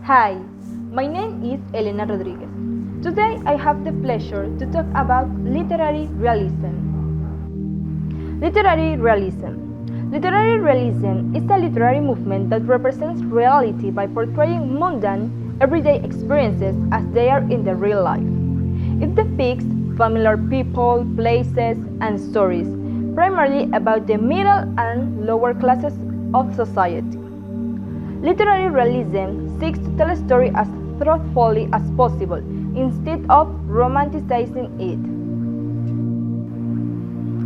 Hi, my name is Elena Rodriguez. Today I have the pleasure to talk about literary realism. Literary realism. Literary realism is a literary movement that represents reality by portraying mundane, everyday experiences as they are in the real life. It depicts familiar people, places, and stories, primarily about the middle and lower classes of society. Literary realism seeks to tell a story as truthfully as possible instead of romanticizing it.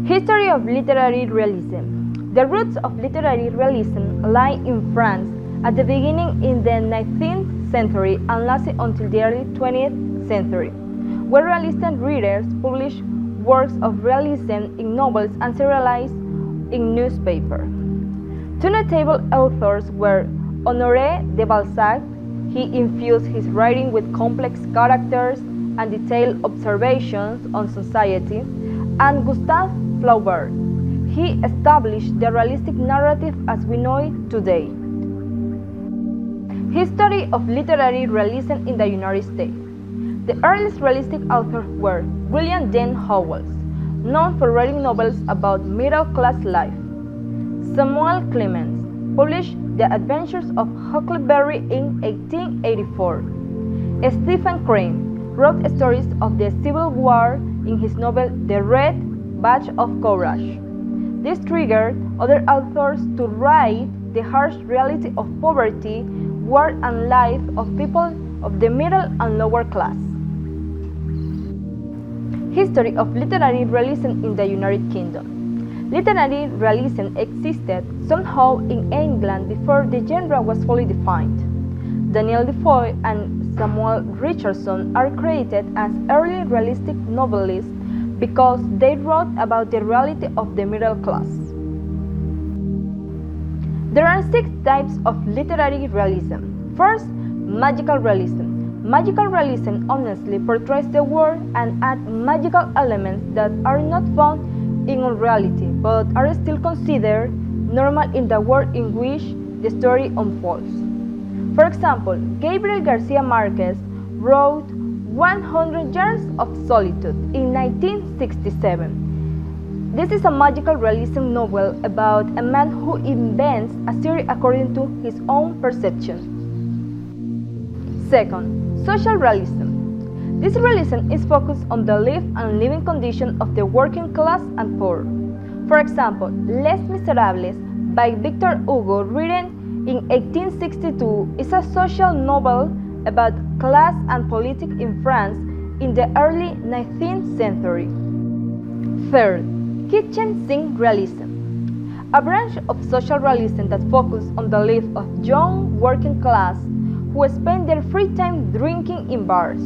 History of literary realism. The roots of literary realism lie in France at the beginning in the 19th century and lasted until the early 20th century, where realist readers published works of realism in novels and serialized in newspapers. Two notable authors were Honoré de Balzac. He infused his writing with complex characters and detailed observations on society, and Gustave Flaubert. He established the realistic narrative as we know it today. History of literary realism in the United States. The earliest realistic authors were William Dean Howells, known for writing novels about middle-class life. Samuel Clemens published The Adventures of Huckleberry in 1884. Stephen Crane wrote stories of the Civil War in his novel The Red Badge of Courage. This triggered other authors to write the harsh reality of poverty, war, and life of people of the middle and lower class. History of literary realism in the United Kingdom. Literary realism existed somehow in England before the genre was fully defined. Daniel Defoe and Samuel Richardson are credited as early realistic novelists because they wrote about the reality of the middle class. There are 6 types of literary realism. First, magical realism. Magical realism honestly portrays the world and adds magical elements that are not found in reality, but are still considered normal in the world in which the story unfolds. For example, Gabriel Garcia Marquez wrote 100 Years of Solitude in 1967. This is a magical realism novel about a man who invents a story according to his own perception. Second, social realism. This realism is focused on the life and living conditions of the working class and poor. For example, Les Miserables by Victor Hugo, written in 1862, is a social novel about class and politics in France in the early 19th century. Third, kitchen sink realism. A branch of social realism that focuses on the life of young working class who spend their free time drinking in bars.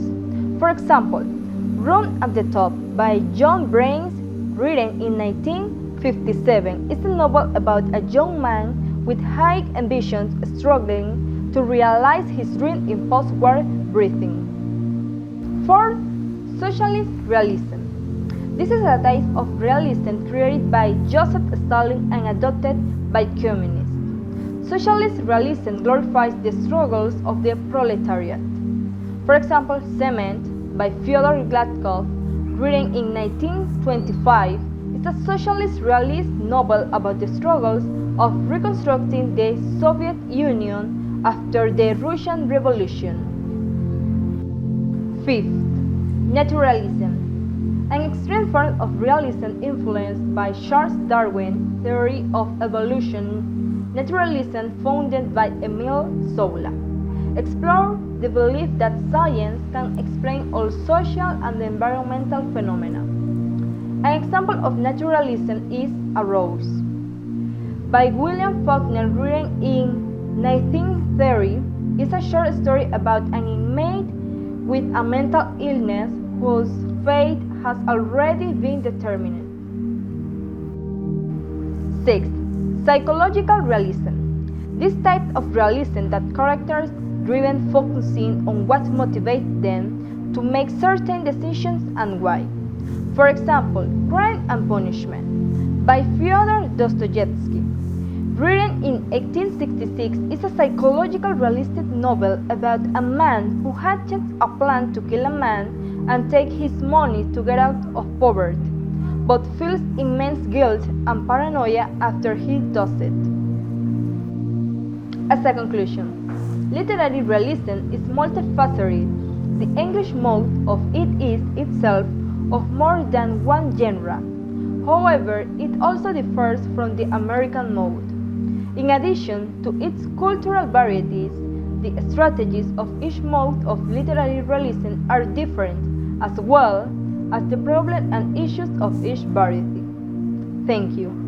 For example, Room at the Top by John Braines, written in 1957, is a novel about a young man with high ambitions struggling to realize his dream in post-war Britain. Fourth, socialist realism. This is a type of realism created by Joseph Stalin and adopted by communists. Socialist realism glorifies the struggles of the proletariat. For example, Cement by Fyodor Gladkov, written in 1925, is a socialist realist novel about the struggles of reconstructing the Soviet Union after the Russian Revolution. Fifth, naturalism. An extreme form of realism influenced by Charles Darwin's theory of evolution. Naturalism, founded by Emile Zola, explore the belief that science can explain all social and environmental phenomena. An example of naturalism is A Rose by William Faulkner, written in 1930, is a short story about an inmate with a mental illness whose fate has already been determined. 6. Psychological realism. This type of realism that characters driven focusing on what motivates them to make certain decisions and why. For example, Crime and Punishment by Fyodor Dostoevsky. Written in 1866, is a psychological realistic novel about a man who hatches a plan to kill a man and take his money to get out of poverty, but feels immense guilt and paranoia after he does it. As a conclusion, literary realism is multifaceted. The English mode of it is itself of more than one genre. However, it also differs from the American mode. In addition to its cultural varieties, the strategies of each mode of literary realism are different, as well as the problems and issues of each variety. Thank you.